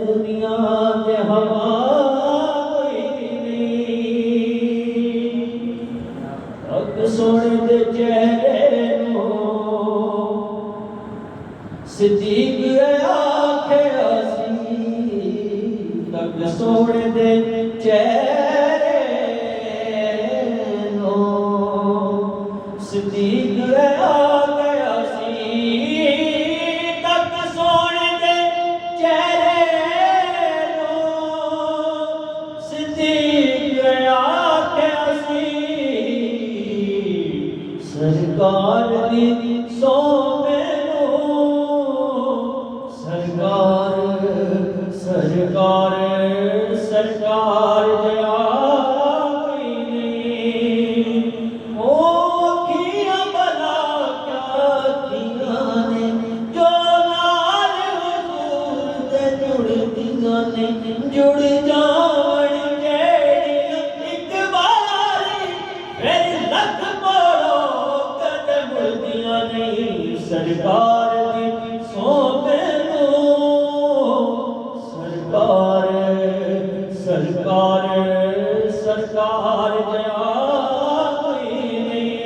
दुनिया ते हवा कोई नहीं। रब सोने दे चेहरे नो सिद्दीक आखे असी। रब सोने दे चेहरे नो सिद्दीक आखे असी। रब सोने दे चेहरे नो सिद्दीक आखे असी। सरकार दी सो सरकार सरकार जया कोई नहीं। ओ किया भला क्या किया ने जो नाल हुजूर दे जुड़दियां ने। जुड़ जावण जेड़ियां इक बारी फिर लख मोड़ो कदे मुड़दियां नहीं। सरकार दी सोबे सरकार सरकार जया कोई नहीं।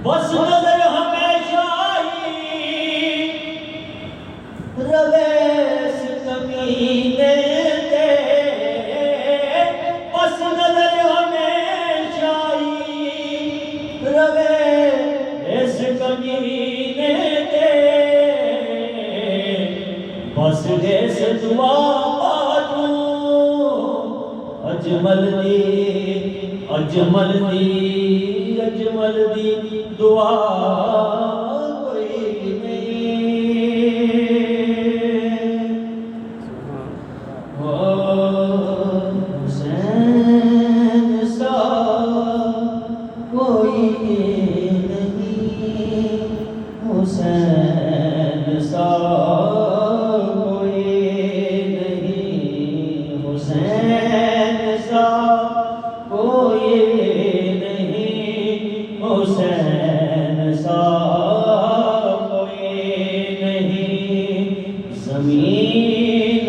बस नजर हमेशा ही रवे इस कमीने ते। बस नजर हमेशा ही रवे इस कमीने ते। बस इस दुआ पातू अजमल दी दुआ कोई नहीं। हुसैन सा कोई नहीं। हुसैन सा हुसैन सा कोई नहीं। हुसैन सा कोई नहीं। ज़मीन